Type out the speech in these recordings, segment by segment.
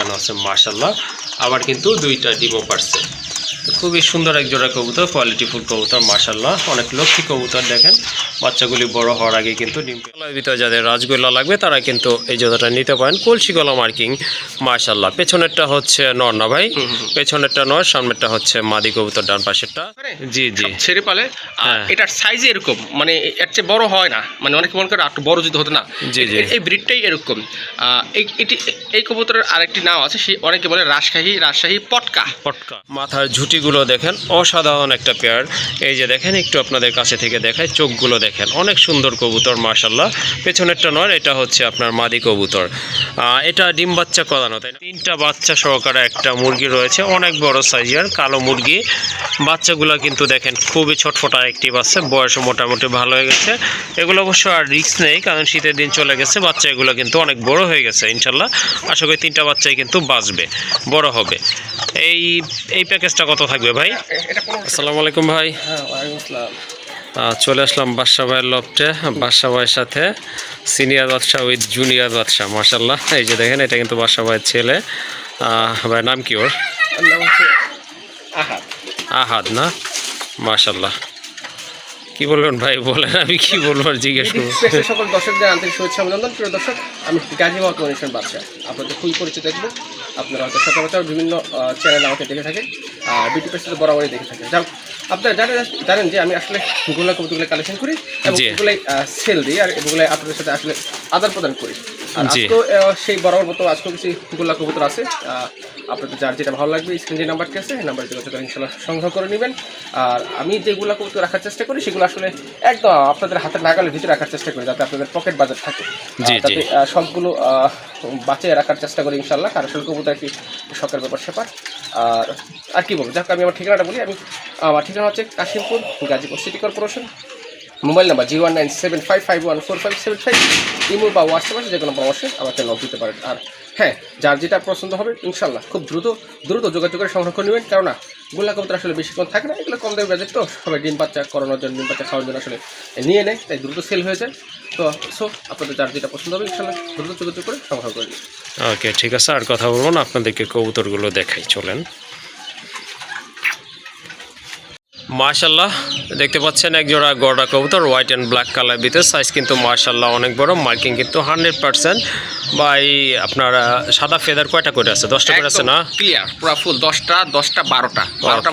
লাগানো আছে মাশাআল্লাহ। আবার কিন্তু দুইটা ডিমও পারছে। খুবই সুন্দর এক জোড়া কবুতর, কোয়ালিটিফুল কবুতর মাশাআল্লাহ। অনেক লক্ষ্মী কবুতর, দেখেন বাচ্চাগুলি বড় হওয়ার আগে কিন্তু ডিম গলার ভিতরে যাদের রাজগোল্লা লাগবে তারা কিন্তু এই জোড়াটা নিতে পারেন। কলসি গলা মার্কিং মাশাআল্লাহ। পেছনেরটা হচ্ছে নর না ভাই? পেছনেরটা নর, সামনেরটা হচ্ছে মাদি কবুতর, ডান পাশেরটা জি জি ছেড়ে পালে। এটার সাইজে এরকম, মানে এর চেয়ে বড় হয় না, মানে অনেকে মনে করে একটু বড় যদি হতো না। জি জি, এই ব্রিডটাই এরকম। এই কবুতরের আরেকটি নাম আছে, সেই অনেকে বলে রাজশাহী পটকা। মাথার ঝুটিগুলো দেখেন অসাধারণ একটা পেয়ার। এই যে দেখেন, একটু আপনাদের কাছে থেকে দেখায়, চোখগুলো দেখেন অনেক সুন্দর কবুতর মাশাআল্লাহ। পেছনেরটা নয়, এটা হচ্ছে আপনার মাদি কবুতর। এটা ডিম বাচ্চা করানো, তাই না? 3টা বাচ্চা সহকারে একটা মুরগি রয়েছে, অনেক বড় সাইজের কালো মুরগি। বাচ্চাগুলো কিন্তু দেখেন খুবই ছটফটা অ্যাক্টিভ আছে, বয়সও মোটামুটি ভালো হয়ে গেছে। এগুলো অবশ্য আর রিস্ক নেই, কারণ শীতের দিন চলে গেছে। বাচ্চা এগুলো কিন্তু অনেক বড় হয়ে গেছে ইনশাল্লাহ। আশা করি 3টা বাচ্চাই কিন্তু বাঁচবে, বড় হবে। এই প্যাকেজটা কত থাকবে ভাই? আসসালামু আলাইকুম ভাই। চলে আসলাম বাদশা ভাইয়ের লফটে। বাদশা ভাইয়ের সাথে সিনিয়র বাদশা উইথ জুনিয়র বাদশা মাশাআল্লাহ। এই যে দেখেন, এটা কিন্তু বাদশা ভাইয়ের ছেলে। ভাইয়ের নাম কি? ওর আহাদ না? মাশাআল্লাহ। কি বলবেন ভাই, বলেন, আমি কি বলবো আর জিজ্ঞেস করবো। সকল দর্শকদের আন্তরিক শুভেচ্ছা অভিনন্দন। প্রিয় দর্শক, আমি গাজী মোহাম্মদ মনির বাদশা, আপনাদের খুবই পরিচিত দেখবো। আপনারা হয়তো সচরাচর বিভিন্ন চ্যানেল আমাকে দেখে থাকেন, বিউটি পেজে বরাবরই দেখে থাকেন। যাক, আপনারা জানেন যে আমি আসলে গোলা কবুতরগুলো কালেকশন করি এবং এগুলোই সেল দিই, আর এগুলোই আপনাদের সাথে আসলে আদান প্রদান করি। আর আজকেও সেই বরাবর মতো আজকেও কিছু গোলা কবুতর আছে। আপনাদের যার যেটা ভালো লাগবে, স্ক্রিন যে নাম্বারটি আছে এই নাম্বারে যোগাযোগ করে ইনশাআল্লাহ সংগ্রহ করে নেবেন। আর আমি যেগুলো কবুতর রাখার চেষ্টা করি সেগুলো আসলে একদম আপনাদের হাতের নাগালের ভিতরে রাখার চেষ্টা করি, যাতে আপনাদের পকেট বাজার থাকে, যাতে সবগুলো বাঁচিয়ে রাখার চেষ্টা করি ইনশাআল্লাহ। আর আসলে কবুতর একটি শখের ব্যাপার স্যাপার। আর কি বলবো, যাক আমি আমার ঠিকানাটা বলি। আমার ঠিকানা হচ্ছে Kashimpur, Gazipur city corporation. Mobile number 01975514575। Imo বা হোয়াটসঅ্যাপ আছে, যে কোনো পরামর্শে আমাকে নক দিতে পারেন। আর হ্যাঁ, যার যেটা পছন্দ হবে ইনশাল্লাহ খুব দ্রুত যোগাযোগ করে সংগ্রহ করে নেবেন। কেননা গোলা কবুতর আসলে বেশিক্ষণ থাকে না, এগুলো কম দামি বাজেট, তো সবাই ডিম বাচ্চা করানোর জন্য, ডিম বাচ্চা খাওয়ার জন্য আসলে নিয়ে নেয়, তাই দ্রুত সেল হয়ে যায়। তো আপনাদের যার যেটা পছন্দ হবে ইনশাল্লাহ দ্রুত যোগাযোগ করে সংগ্রহ করে নেবেন। ওকে, ঠিক আছে, আর কথা বলবো না, আপনাদেরকে কবুতরগুলো দেখাই, চলেন। মাশাআল্লাহ, দেখতে পাচ্ছেন এক জোড়া গড়া কবুতর, হোয়াইট অ্যান্ড ব্ল্যাক কালার ভিতরে। সাইজ কিন্তু মাশাআল্লাহ অনেক বড়, মার্কিং কিন্তু 100%। ভাই আপনার সাদা ফেদার কয়টা করে আছে? 10টা করে আছে না? ক্লিয়ার, পুরো ফুল 10টা 12টা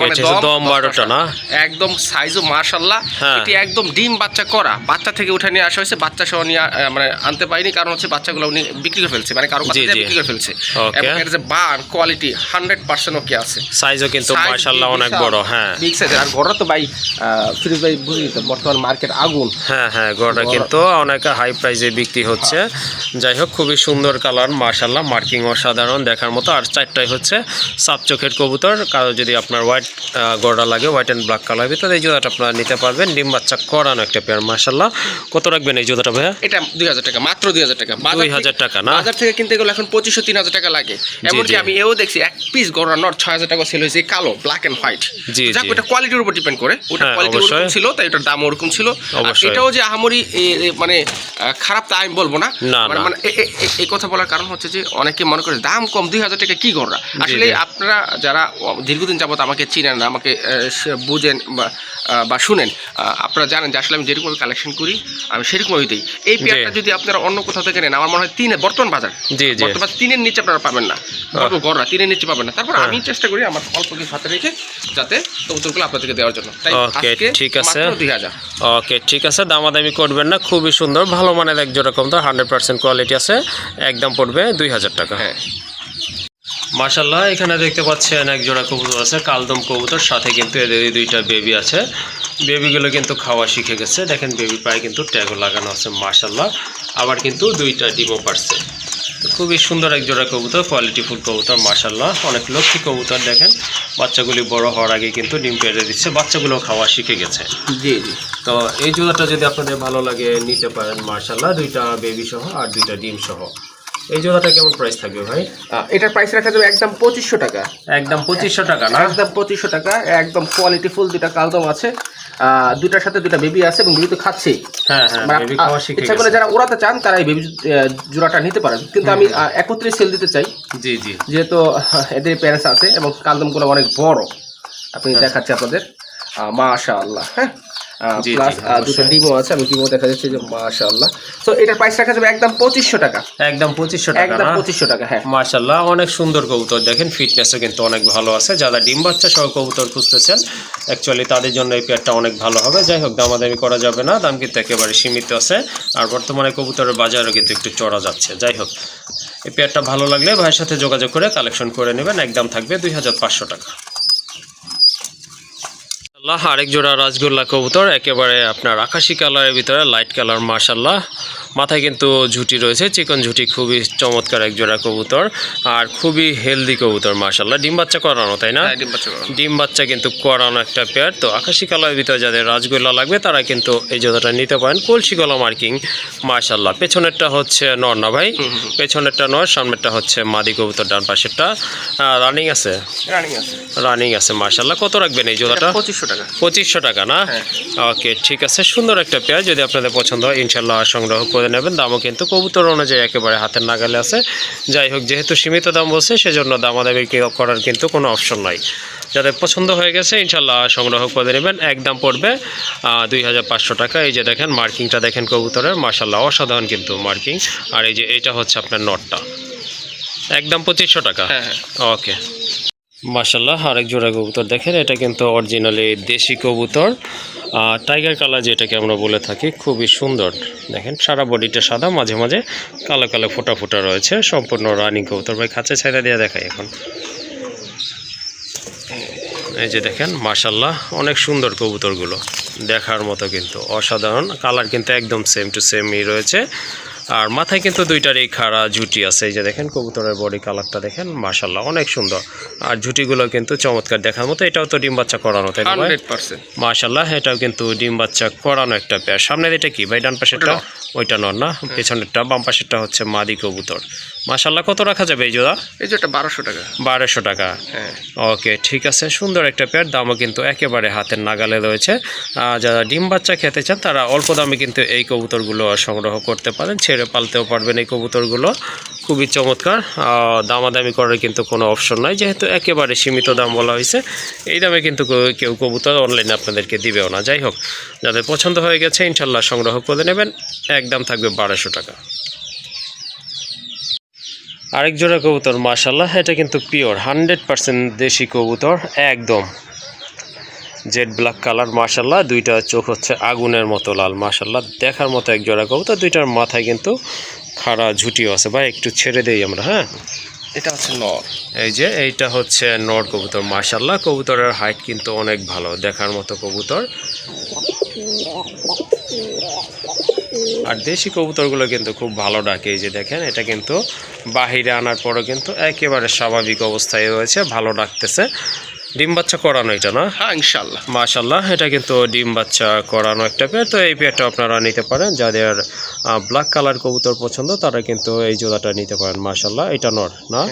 মানে দম 12টা না? একদম সাইজও মাশাআল্লাহ। এটি একদম ডিম বাচ্চা করা, বাচ্চা থেকে উঠে নিয়ে আসা হয়েছে। বাচ্চা সহ নিয়ে মানে আনতে পারিনি, কারণ হচ্ছে বাচ্চাগুলো উনি বিক্রি করে ফেলছে, মানে কারো কাছে বিক্রি করে ফেলছে। এবং এর যে বার কোয়ালিটি 100% ওকে আছে। সাইজও কিন্তু মাশাআল্লাহ অনেক বড়। হ্যাঁ, বিগ সাইজ। আর গড়া তো ভাই ফিরোজ ভাই বুঝি তো, বর্তমান মার্কেট আগুন। হ্যাঁ, গড়া কিন্তু অনেক হাই প্রাইসে বিক্রি হচ্ছে। যাই হোক, খুবই সুন্দর কালার মাশাআল্লাহ, মার্কিং অসাধারণ দেখার মতো। আর 4টাই হচ্ছে সাপ চোখের কবুতর। কারো যদি আপনার হোয়াইট গড়া লাগে, হোয়াইট অ্যান্ড ব্ল্যাক কালার ভিতরে, এই জোড়াটা আপনারা নিতে পারবেন। ডিম বাচ্চা করানো একটা পেয়ার মাশাআল্লাহ। কত রাখবেন এই জোড়াটা ভাইয়া? এটা 2000 টাকা, মাত্র 2000 টাকা। 2000 টাকা না? বাজার থেকে কিনতে গেলে এখন 2500-3000 টাকা লাগে। এমনকি আমি এও দেখছি এক পিস গড়া নট 6000 টাকা সেল হয়েছে, কালো ব্ল্যাক এন্ড হোয়াইট। যাক, ওটা কোয়ালিটির উপর ডিপেন্ড করে, ওটা কোয়ালিটি ওরকম ছিল তাই ওটার দাম ওরকম ছিল। এটাও যে আহামরি মানে খারাপ তা আমি বলবো না। মানে এই কথা বলার কারণ হচ্ছে যে অনেকে মনে করে দাম কম, 2000 টাকা কি গড়া। আসলে আপনারা যারা দীর্ঘদিন যাবত আমাকে চিনেন না, আমাকে বুঝেন বা শুনেন, আপনারা জানেন যে আসলে আমি যেরকম কালেকশন করি আমি সেরকমই দিই। এই পেয়ারটা যদি আপনারা অন্য কোথাও থেকে নেন, আমার মনে হয় বর্তমান বাজার 3-এর নিচে আপনারা পাবেন না। গড়া 3-এর নিচে পাবেন না। তারপর আমি চেষ্টা করি আমার অল্প কিছু হাতে রেখে যাতে কবুতরগুলো আপনাদেরকে দেওয়ার জন্য। ঠিক আছে, ওকে, ঠিক আছে, দামাদামি করবেন না। খুবই সুন্দর ভালো মানের এক জোড়া কবুতর, 100% কোয়ালিটি আছে। একদম পড়বে 2000 টাকা। হ্যাঁ মাশাআল্লাহ, এখানে দেখতে পাচ্ছেন এক জোড়া কবুতর আছে, কালদম কবুতর, সাথে কিন্তু এদের 2টা বেবি আছে। বেবিগুলো কিন্তু খাওয়া শিখে গেছে, দেখেন বেবি পায়ে কিন্তু ট্যাগও লাগানো আছে মাশাআল্লাহ। আবার কিন্তু 2টা ডিমও পারছে। খুবই সুন্দর এক জোড়া কবুতর, কোয়ালিটিফুল কবুতর মাশাআল্লাহ। অনেক লক্ষ্মী কবুতর, দেখেন বাচ্চাগুলি বড় হওয়ার আগে কিন্তু ডিম পেড়ে দিচ্ছে, বাচ্চাগুলো খাওয়া শিখে গেছে। জি। তো এই জোড়াটা যদি আপনাদের ভালো লাগে নিতে পারেন মাশাআল্লাহ, 2টা বেবি সহ আর 2টা ডিম সহ। এই জোড়াটা কেমন প্রাইস থাকবে ভাই? এটার প্রাইস রাখা যাবে একদম 2500 টাকা। একদম 2500 টাকা না? একদম 2500 টাকা। একদম কোয়ালিটি ফুল দুইটা কালদম আছে, দুইটার সাথে দুইটা বেবি আছে এবং বেবি তো খাচ্ছে। হ্যাঁ হ্যাঁ, বেবি খাওয়া শিখে ইচ্ছা গেছে। করে যারা ওড়াতে চান তারা এই বেবি জোড়াটা নিতে পারেন, কিন্তু আমি একত্রে সেল দিতে চাই। জি জি, যেহেতু এদের প্যারেন্টস আছে এবং কালদমগুলো অনেক বড়, আপনি দেখাচ্ছি আপনাদের। মাশাআল্লাহ। হ্যাঁ, জি, প্লাস জি, দুটো ডিমও আছে, আমি ডিমও দেখা যাচ্ছে যে মাশাআল্লাহ। তো এটার প্রাইস রাখা যাবে একদম 2500 টাকা। একদম 2500 টাকা একদম না? 2500 টাকা। হ্যাঁ মাশাআল্লাহ, অনেক সুন্দর কবুতর। দেখেন ফিটনেসও কিন্তু অনেক ভালো আছে। যারা ডিম বাচ্চা সহ কবুতর খুঁজতেছেন অ্যাকচুয়ালি তাদের জন্য এই পেয়ারটা অনেক ভালো হবে। যাই হোক, দামাদামি করা যাবে না, দাম কিন্তু একেবারে সীমিত আছে। আর বর্তমানে কবুতরের বাজারও কিন্তু একটু চড়া যাচ্ছে। যাই হোক, এই পেয়ারটা ভালো লাগলে ভাইয়ের সাথে যোগাযোগ করে কালেকশন করে নেবেন। একদম থাকবে 2500 টাকা। আরেক জোড়া রাজগোল্লা কবুতর, একেবারে আপনার আকাশি কালারের ভিতরে লাইট কালার। মাশাআল্লাহ, মাথায় কিন্তু ঝুটি রয়েছে, চিকন ঝুটি, খুবই চমৎকার এক জোড়া কবুতর আর খুবই হেলদি কবুতর। মাশাআল্লাহ, ডিম বাচ্চা করানো, তাই না? ডিম বাচ্চা কিন্তু করানো একটা পেয়ার। তো আকাশি কালারের ভিতরে যাদের রাজগোল্লা লাগবে তারা কিন্তু এই জোড়াটা নিতে পারেন। কলসি গলা মার্কিং। মাশাআল্লাহ, পেছনেরটা হচ্ছে নর না ভাই? পেছনেরটা নর, সামনেরটা হচ্ছে মাদি কবুতর, ডান পাশেরটা রানিং আছে। রানিং আছে। মাশাআল্লাহ, কত রাখবেন এই জোড়াটা? 2500 টাকা। 2500 টাকা না? ওকে, ঠিক আছে। সুন্দর একটা পেয়ার, যদি আপনাদের পছন্দ হয় ইনশাল্লাহ সংগ্রহ করে নেবেন। দামও কিন্তু কবুতর অনুযায়ী একেবারে হাতের নাগালে আছে। যাই হোক, যেহেতু সীমিত দাম বলছে সেজন্য দামাদামি করার কিন্তু কোনো অপশন নাই। যাদের পছন্দ হয়ে গেছে ইনশাল্লাহ সংগ্রহ করে নেবেন। একদম পড়বে 2500 টাকা। এই যে দেখেন মার্কিংটা দেখেন কবুতরের, মাশাল্লাহ অসাধারণ কিন্তু মার্কিং। আর এই যে এটা হচ্ছে আপনার নটটা, একদম 2500 টাকা। ওকে, মাশাল্লাহ, আরেক জোড়া কবুতর দেখেন, এটা কিন্তু অরিজিনালি দেশি কবুতর, টাইগার কালার যেটাকে আমরা বলে থাকি। খুবই সুন্দর, দেখেন সারা বডিটা সাদা, মাঝে মাঝে কালো কালো ফোটা ফোটা রয়েছে। সম্পূর্ণ রানিং কবুতর। ভাই খাঁচা ছাইরা দিয়ে দেখাই এখন। এই যে দেখেন মাশাল্লাহ, অনেক সুন্দর কবুতরগুলো, দেখার মতো কিন্তু অসাধারণ। কালার কিন্তু একদম সেম টু সেমই রয়েছে। আর মাথায় কিন্তু দুইটারই খাড়া ঝুটি আছে। এই যে দেখেন কবুতরের বডি কালারটা দেখেন, মাশাল্লাহ অনেক সুন্দর। আর ঝুটিগুলো কিন্তু চমৎকার দেখার মতো। এটাও তো ডিম বাচ্চা করানো, তাই না ভাই? 100%। মাশাল্লাহ, এটাও কিন্তু ডিম বাচ্চা করানো একটা পেয়ার। সামনের এটা কি ভাই? ডান পাশেরটা ওইটা নর না? পেছনেরটা, বাম পাশেরটা হচ্ছে মাদি কবুতর। মাশাল্লাহ, কত রাখা যাবে এই জোড়া? এই জোড়াটা 1200 টাকা। 1200 টাকা। ওকে, ঠিক আছে। সুন্দর একটা পেয়ার, দামও কিন্তু একেবারে হাতের নাগালে রয়েছে। যারা ডিম বাচ্চা খেতে চান তারা অল্প দামে কিন্তু এই কবুতরগুলো সংগ্রহ করতে পারেন। ছেড়ে পালতেও পারবেন এই কবুতরগুলো। খুবই চমৎকার, দামাদামি করার কিন্তু কোনো অপশন নাই, যেহেতু একেবারে সীমিত দাম বলা হয়েছে। এই দামে কিন্তু কেউ কবুতর অনলাইনে আপনাদেরকে দিবেও না। যাই হোক, যাদের পছন্দ হয়ে গেছে ইনশাল্লাহ সংগ্রহ করে নেবেন। একদম থাকবে 1200 টাকা। আরেক জোড়া কবুতর, মাশাল্লাহ, এটা কিন্তু পিওর 100% দেশি কবুতর, একদম জেড ব্ল্যাক কালার। মাশাল্লাহ, দুইটা চোখ হচ্ছে আগুনের মতো লাল। মাশাল্লাহ, দেখার মতো এক জোড়া কবুতর। দুইটার মাথায় কিন্তু খাড়া ঝুটিও আছে। ভাই একটু ছেড়ে দেই আমরা। হ্যাঁ, এটা হচ্ছে নর। এই যে এইটা হচ্ছে নর কবুতর। মাশাল্লাহ, কবুতরের হাইট কিন্তু অনেক ভালো, দেখার মতো কবুতর। আর দেশি কবুতরগুলো কিন্তু খুব ভালো ডাকে। এই যে দেখেন, এটা কিন্তু বাহিরে আনার পরও কিন্তু একেবারে স্বাভাবিক অবস্থায় রয়েছে, ভালো ডাকতেছে। ডিম বাচ্চা করানো এটা না? হ্যাঁ ইনশাআল্লাহ। মাশাল্লাহ, এটা কিন্তু ডিম বাচ্চা করানো একটা পেয়ার। তো এই পেয়ারটা আপনারা নিতে পারেন। যাদের ব্ল্যাক কালার কবুতর পছন্দ তারা কিন্তু এই জোড়াটা নিতে পারেন। মাশাল্লাহ, এটা নর না?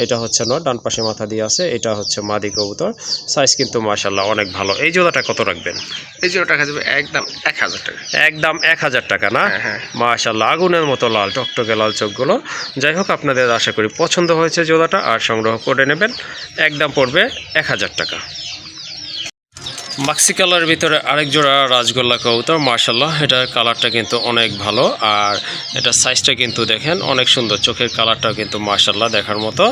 এটা হচ্ছে নর, ডান পাশে মাথা দিয়ে আছে। এটা হচ্ছে মাদি কবুতর। সাইজ কিন্তু মাশাল্লাহ অনেক ভালো। এই জোড়াটা কত রাখবেন? এই জোড়াটা টাকা যাবে একদম 1000 টাকা। একদম 1000 টাকা না? মাশাল্লাহ, আগুনের মতো লাল, টকটকে লাল চোখগুলো। যাই হোক, আপনাদের আশা করি পছন্দ হয়েছে জোড়াটা, আর সংগ্রহ করে নেবেন। একদম পড়বে 1000 টাকা। মাক্সি কালার ভিতরে আরেক জোড়া রাজগোল্লা কবুতর। মাশাল্লাহ, এটার কালারটা কিন্তু অনেক ভালো। আর এটার সাইজটা কিন্তু দেখেন অনেক সুন্দর। চোখের কালারটাও কিন্তু মাশাল্লাহ দেখার মতো।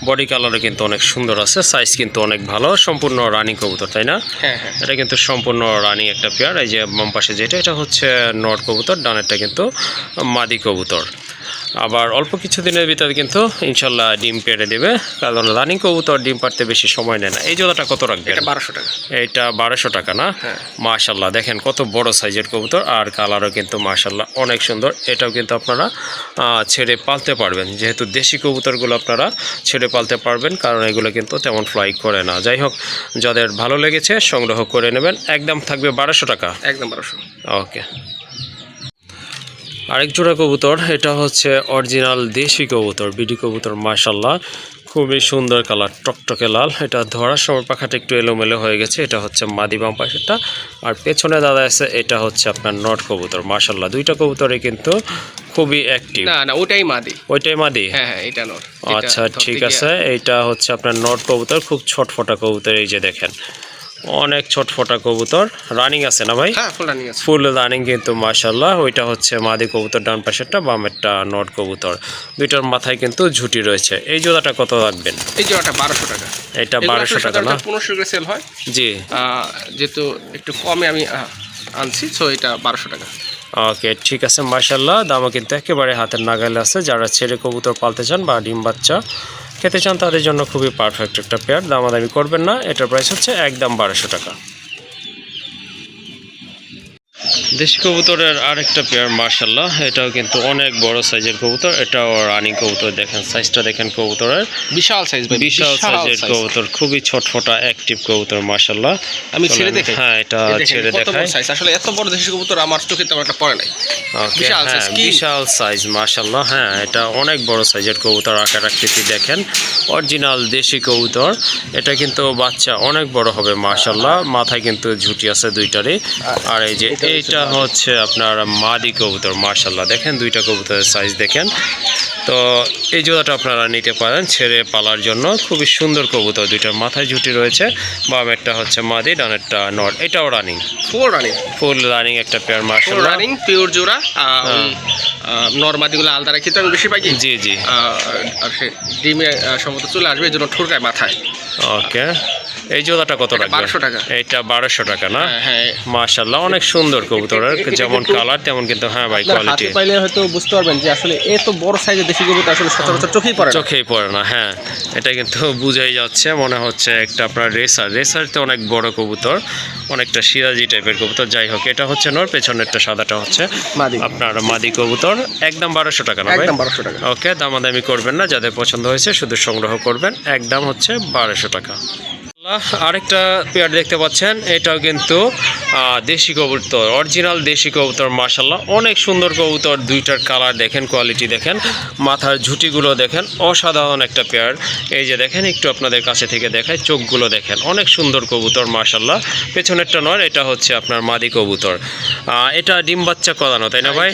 বডি কালারও কিন্তু অনেক সুন্দর আছে। সাইজ কিন্তু অনেক ভালো। সম্পূর্ণ রানী কবুতর, তাই না? এটা কিন্তু সম্পূর্ণ রানী একটা পেয়ার। এই যে বাম পাশে যেটা, এটা হচ্ছে নর কবুতর, ডানেরটা কিন্তু মাদি কবুতর। আবার অল্প কিছু দিনের ভিতরে কিন্তু ইনশাল্লাহ ডিম পেড়ে দেবে, কারণ রানিং কবুতর ডিম পাড়তে বেশি সময় নেয় না। এই জোড়াটা কত রাখবে? এটা 1200 টাকা। এটা 1200 টাকা না? মাশাল্লাহ, দেখেন কত বড় সাইজের কবুতর। আর কালারও কিন্তু মাশাল্লাহ অনেক সুন্দর। এটাও কিন্তু আপনারা ছেড়ে পালতে পারবেন, যেহেতু দেশি কবুতরগুলো আপনারা ছেড়ে পালতে পারবেন, কারণ এগুলো কিন্তু তেমন ফ্লাই করে না। যাই হোক, যাদের ভালো লেগেছে সংগ্রহ করে নেবেন। একদম থাকবে 1200 টাকা। একদম 1200। ওকে, আরেক জোড়া কবুতর, এটা হচ্ছে অরিজিনাল দেশি কবুতর, বিডি কবুতর মাশাল্লাহ, খুবই সুন্দর কালার, টকটকে লাল। এটা ধরার সময় পাখাটা একটু এলোমেলো হয়ে গেছে। এটা হচ্ছে মাদি বাম পাশেরটা, আর পেছনে দাদা আছে এটা হচ্ছে আপনার নট কবুতর মাশাল্লাহ। দুইটা কবুতরই কিন্তু খুবই অ্যাক্টিভ। না ওটাই মাদি। ওইটাই মাদি? হ্যাঁ এটা নট। আচ্ছা ঠিক আছে, এইটা হচ্ছে আপনার নট কবুতর, খুব ছটফটা কবুতর। এই যে দেখেন অনেক ছটফটা কবুতর, রানিং আছে না ভাই? হ্যাঁ ফুল রানিং আছে। ফুল রানিং কিন্তু মাশাল্লাহ। ওইটা হচ্ছে মাদি কবুতর ডান পাশেরটা, বামেরটা নট কবুতর। দুইটার মাথায় কিন্তু ঝুটি রয়েছে। এই জোড়াটা কত রাখবেন? এই জোড়াটা 1200 টাকা। এটা 1200 টাকা না? 1500 করে সেল হয়। জি, যেহেতু একটু কমে আমি আনছি, সো এটা 1200 টাকা। ওকে ঠিক আছে মাশাল্লাহ। দামও কিন্তু একেবারে হাতের নাগালে আছে। যারা ছেড়ে কবুতর পালতে চান বা ডিম বাচ্চা খেতে চান তাদের জন্য খুবই পারফেক্ট একটা পেয়ার, দামাদামি করবেন না। এটার প্রাইস হচ্ছে একদম 1200 টাকা। দেশি কবুতরের আরেকটা পেয়ার মাশাল্লাহ, এটাও কিন্তু অনেক বড় সাইজের কবুতর। এটাও রানিং কবুতর, দেখেন সাইজটা দেখেন কবুতরের, বিশাল সাইজ ভাই, বিশাল সাইজের কবুতর, খুবই ছটফটা অ্যাক্টিভ কবুতর মাশাল্লাহ। আমি ছেড়ে দেখাই। হ্যাঁ এটা ছেড়ে দেখাই। আসলে এত বড় দেশি কবুতর আমার চোখে তেমন একটা পড়ে নাই। বিশাল সাইজ, বিশাল সাইজ মাশাল্লাহ। হ্যাঁ এটা অনেক বড় সাইজের কবুতর, আকার আকৃতি দেখেন অরিজিনাল দেশি কবুতর। এটা কিন্তু বাচ্চা অনেক বড় হবে মাশাল্লাহ। মাথায় কিন্তু ঝুটি আছে দুইটারই। আর এই যে এইটা হচ্ছে আপনার মাদি কবুতর মাশাল্লাহ, দেখেন দুইটা কবুতরের সাইজ দেখেন। তো এই জোড়াটা আপনারা নিতে পারেন ছেড়ে পালার জন্য, খুবই সুন্দর কবুতর। দুইটার মাথায় ঝুটি রয়েছে, বামেরটা হচ্ছে মাদি, ডানেরটা নট। এটাও রানিং, ফুল রানিং একটা পেয়ার মাশাল্লাহ, রানিং পিওর জোড়া। নরমাদিগুলো আলাদা রাখি তো আমি বেশি পাই। জি জি। আর সে ডিমে সম্ভবত চলে আসবে, এই জন্য ঠোরকায় মাথায়। ওকে, এই জোড়াটা কত রাখবেন? 1200 টাকা। এটা 1200 টাকা না? হ্যাঁ মাশাআল্লাহ, অনেক সুন্দর কবুতরের, যেমন কালার তেমন কিন্তু হ্যাঁ ভাই কোয়ালিটি। হাতে পাইলে হয়তো বুঝতে পারবেন যে আসলে এত বড় সাইজের দেশি কবুতর আসলে সচরাচর চোখেই পড়ে না। হ্যাঁ এটা কিন্তু বুঝাই যাচ্ছে, মনে হচ্ছে একটা আপনার রেসারতে অনেক বড় কবুতর, অনেকটা সিরাজি টাইপের কবুতর। যাই হোক, এটা হচ্ছে নর, পেছনেরটা সাদাটা হচ্ছে আপনার মাদি কবুতর। একদম 1200 টাকা না ভাই? একদম 1200 টাকা। ওকে, দামাদামি করবেন না, যাদের পছন্দ হয়েছে শুধু সংগ্রহ করবেন। একদম হচ্ছে 1200 টাকা। আরেকটা পেয়ার দেখতে পাচ্ছেন, এটাও কিন্তু দেশি কবুতর, অরিজিনাল দেশি কবুতর মাশাল্লাহ, অনেক সুন্দর কবুতর। দুইটার কালার দেখেন, কোয়ালিটি দেখেন, মাথার ঝুটিগুলো দেখেন, অসাধারণ একটা পেয়ার। এই যে দেখেন, একটু আপনাদের কাছে থেকে দেখায়, চোখগুলো দেখেন, অনেক সুন্দর কবুতর মাশাল্লাহ। পেছনেরটা নয়, এটা হচ্ছে আপনার মাদি কবুতর। এটা ডিম বাচ্চা করানো, তাই না ভাই?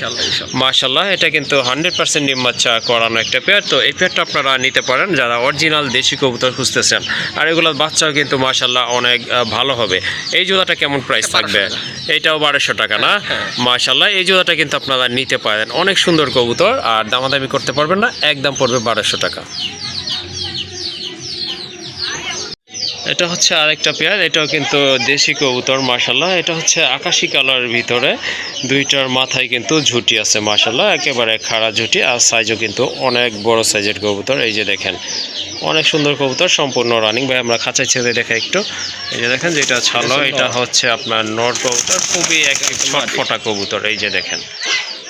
মাশাল্লাহ, এটা কিন্তু 100% ডিম বাচ্চা করানো একটা পেয়ার। তো এই পেয়ারটা আপনারা নিতে পারেন যারা অরিজিনাল দেশি কবুতর খুঁজতেছেন। আর এগুলোর বাচ্চাও কিন্তু মাশাল্লাহ অনেক ভালো হবে। এই জোড়াটা কেমন প্রাইস থাকবে? এটাও 1200 টাকা না? মাশাল্লাহ, এই জোড়াটা কিন্তু আপনারা নিতে পারেন, অনেক সুন্দর কবুতর, আর দামাদামি করতে পারবেন না, একদম পড়বে 1200 টাকা। এটা হচ্ছে আরেকটা পেয়ার, এটাও কিন্তু দেশি কবুতর মাশাল্লাহ। এটা হচ্ছে আকাশি কালারের ভিতরে, দুইটার মাথায় কিন্তু ঝুটি আছে মাশাল্লাহ, একেবারে খাড়া ঝুটি, আর সাইজও কিন্তু অনেক বড় সাইজের কবুতর। এই যে দেখেন, অনেক সুন্দর কবুতর, সম্পূর্ণ রানিং। ভাই আমরা খাঁচায় ছেড়ে দেখা একটু। এই যে দেখেন, যেটা ছালো এটা হচ্ছে আপনার নর কবুতর, খুবই একটি ছটফটা কবুতর। এই যে দেখেন,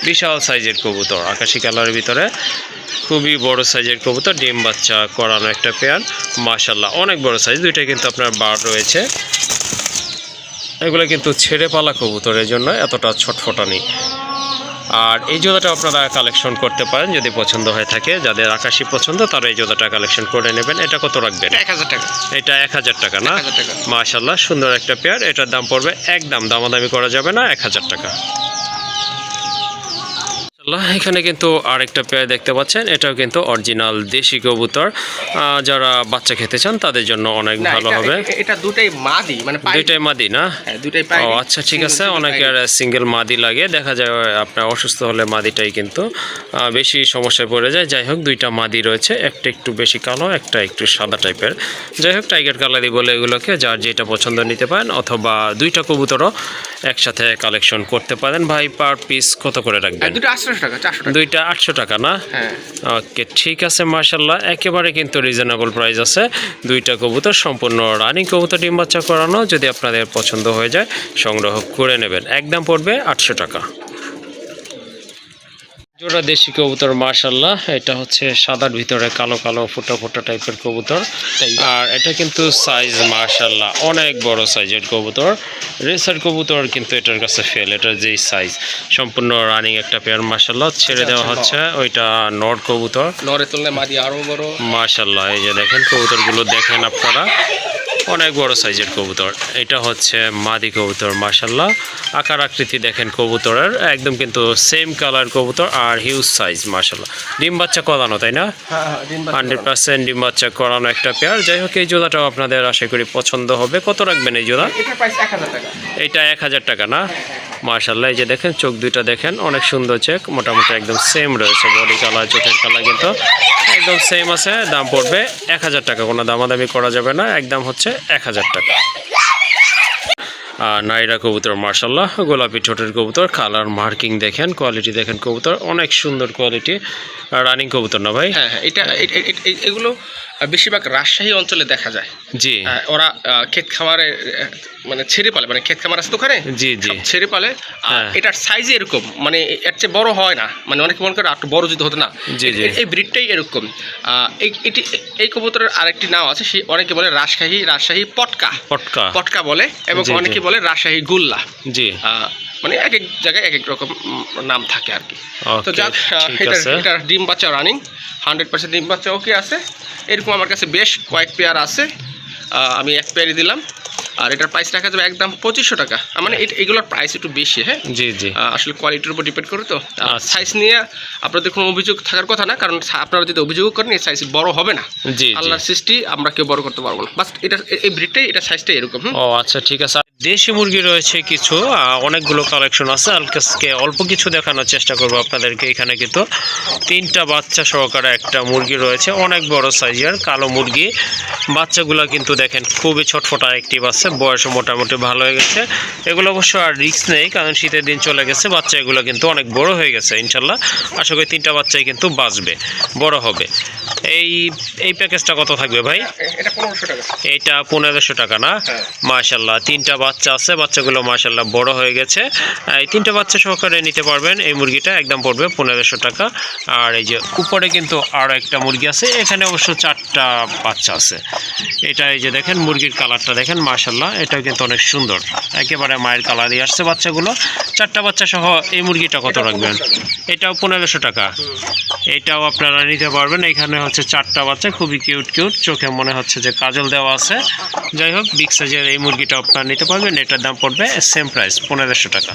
বিশাল সাইজের কবুতর, আকাশি কালারের ভিতরে, খুবই বড় সাইজের কবুতর, ডিম বাচ্চা করানো একটা পেয়ার মাশাল্লাহ, অনেক বড় সাইজ। দুইটা কিন্তু আপনার বার রয়েছে। এগুলো কিন্তু ছেড়ে পালা কবুতরের জন্য এতটা ছটফটা নেই। আর এই জোড়াটা আপনারা কালেকশন করতে পারেন যদি পছন্দ হয়ে থাকে। যাদের আকাশি পছন্দ তারা এই জোড়াটা কালেকশন করে নেবেন। এটা কত রাখবেন? 1000 টাকা। এটা 1000 টাকা না? মাশাল্লাহ, সুন্দর একটা পেয়ার। এটার দাম পড়বে, একদম দামাদামি করা যাবে না, 1000 টাকা। এখানে কিন্তু আরেকটা পেয়ার দেখতে পাচ্ছেন, এটাও কিন্তু অরিজিনাল দেশি কবুতর। যারা বাচ্চা খেতে চান তাদের জন্য অনেক ভালো হবে। এটা দুটাই মাদি, মানে দুইটাই মাদি না? দুটাই পাই। ও আচ্ছা ঠিক আছে, অনেকের সিঙ্গেল মাদি লাগে, দেখা যায় আপনার অসুস্থ হলে মাদিটাই কিন্তু বেশি সমস্যায় পড়ে যায়। যাই হোক, দুইটা মাদি রয়েছে, একটা একটু বেশি কালো, একটা একটু সাদা টাইপের। যাই হোক, টাইগার কালারই বলে এগুলোকে, যার যেটা পছন্দ নিতে পারেন, অথবা দুইটা কবুতরও একসাথে কালেকশন করতে পারেন। ভাই পার পিস কত করে রাখবেন? দুইটা 800 টাকা না? ওকে ঠিক আছে মাশাল্লাহ, একেবারে কিন্তু রিজনেবল প্রাইস আছে। দুইটা কবুতর সম্পূর্ণ রানিং কবুতর, ডিম বাচ্চা করানো। যদি আপনাদের পছন্দ হয়ে যায় সংগ্রহ করে নেবেন, একদম পড়বে 800 টাকা। জোড়া দেশি কবুতর মাশাআল্লাহ, এটা হচ্ছে সাদার ভিতরে কালো কালো ফোটা ফোটা টাইপের কবুতর। আর এটা কিন্তু সাইজ মাশাআল্লাহ অনেক বড় সাইজের কবুতর। রেসার কবুতর কিন্তু এটার কাছে ফেল, এটার যেই সাইজ সম্পূর্ণ রানিং একটা পেয়ার মাশাআল্লাহ। ছেড়ে দেওয়া হচ্ছে ওইটা নর কবুতর, নরের তুলনায় মাদি আরো বড় মাশাআল্লাহ। এই যে দেখেন কবুতরগুলো দেখেন আপনারা, অনেক বড় সাইজের কবুতর। এটা হচ্ছে মাদি কবুতর মাশাআল্লাহ। আকার আকৃতি দেখেন কবুতরের একদম কিন্তু সেম কালার কবুতর আর হিউজ সাইজ মাশাআল্লাহ। ডিম বাচ্চা করানো, তাই না? 100% ডিম বাচ্চা করানো একটা পেয়ার। যাই হোক এই জোড়াটাও আপনাদের আশা করি পছন্দ হবে। কত রাখবেন এই জোড়া? এটা প্রাইস 1000 টাকা। এটা 1000 টাকা না? মাশাআল্লাহ। এই যে দেখেন চোখ দুইটা দেখেন অনেক সুন্দর চেক, মোটামুটি একদম সেম রয়েছে। বডি কালার চোখের কালার কিন্তু একদম সেম আছে। দাম পড়বে 1000 টাকা, কোনো দামাদামি করা যাবে না, একদম হচ্ছে 1000 টাকা। আর নাইরা কবুতর মাশাআল্লাহ, গোলাপি ঠোঁটের কবুতর, কালার মার্কিং দেখেন, কোয়ালিটি দেখেন কবুতর অনেক সুন্দর কোয়ালিটি। রানিং কবুতর না ভাই? হ্যাঁ, এগুলো বেশিরভাগ রাজশাহী অঞ্চলে দেখা যায়। জি, ওরা ক্ষেত খামারে মানে ছেড়ে পালে, মানে ক্ষেত খামার আছে তো ওখানে, জি জি ছেড়ে পালে। আর এটার সাইজ এরকম, মানে এর চেয়ে বড় হয় না, মানে অনেকে মনে করে একটু বড় যদি হতো না। জি জি এই ব্রিডটাই এরকম। এই কবুতরের আরেকটি নাম আছে, সে অনেকে বলে রাজশাহী পটকা পটকা পটকা বলে, এবং অনেকে বলে রাজশাহী গুল্লা। জি, মানে এক এক জায়গায় এক এক রকম নাম থাকে আর কি। তো ওকে, যাক, ঠিক আছে। এটা ডিম বাচ্চা রানিং, 100% ডিম বাচ্চা ওকে আছে। এরকম আমার কাছে বেশ কয়েক পেয়ার আছে, আমি এক পেয়ারই দিলাম। আর এটার প্রাইস রাখা যাবে একদম 2500 টাকা। মানে এগুলোর প্রাইস একটু বেশি। হ্যাঁ, জি জি, আসলে কোয়ালিটির উপর ডিপেন্ড করে। তো আচ্ছা। সাইজ নিয়ে আপনাদের কোনো অভিযোগ থাকার কথা না, কারণ আপনারা যদি অভিযোগ করেন এই সাইজ বড় হবে না। জি জি। আল্লাহর সৃষ্টি, আমরা কেউ বড় করতে পারবো না। বাস এটা এই ব্রিডটাই, এটা সাইজটা এরকম। ও আচ্ছা, ঠিক আছে। দেশি মুরগি রয়েছে কিছু, অনেকগুলো কালেকশন আছে। আজকে অল্প কিছু দেখানোর চেষ্টা করবো আপনাদেরকে। এখানে কিন্তু 3টা বাচ্চা সহকারে একটা মুরগি রয়েছে, অনেক বড় সাইজের কালো মুরগি। বাচ্চাগুলো কিন্তু দেখেন খুবই ছটফটা অ্যাক্টিভ আছে, বয়সও মোটামুটি ভালো হয়ে গেছে। এগুলো অবশ্য আর রিস্ক নেই, কারণ শীতের দিন চলে গেছে। বাচ্চা এগুলো কিন্তু অনেক বড় হয়ে গেছে ইনশাল্লাহ। আশা করি 3টা বাচ্চাই কিন্তু বাঁচবে, বড় হবে। এই প্যাকেজটা কত থাকবে ভাই? এটা 1500 টাকা। এটা 1500 টাকা না? মাশাআল্লাহ, 3টা বাচ্চা আছে, বাচ্চাগুলো মাশাআল্লাহ বড় হয়ে গেছে। এই 3টা বাচ্চা সহকারে নিতে পারবেন এই মুরগিটা, একদম পড়বে 1500 টাকা। আর এই যে উপরে কিন্তু আরও একটা মুরগি আছে, এখানে অবশ্য 4টা বাচ্চা আছে। এটা এই যে দেখেন মুরগির কালারটা দেখেন মাশাআল্লাহ, এটাও কিন্তু অনেক সুন্দর, একেবারে মায়ের কালারই আসছে বাচ্চাগুলো। 4টা বাচ্চা সহ এই মুরগিটা কত রাখবেন? এটাও 1500 টাকা। এটাও আপনারা নিতে পারবেন। এখানে হচ্ছে 4টা বাচ্চা, খুবই কিউট কিউট, চোখে মনে হচ্ছে যে কাজল দেওয়া আছে। যাই হোক, বিগ সাইজের এই মুরগিটা আপনারা নিতে পারবেন। এটার দাম পড়বে সেম প্রাইস 1500 টাকা।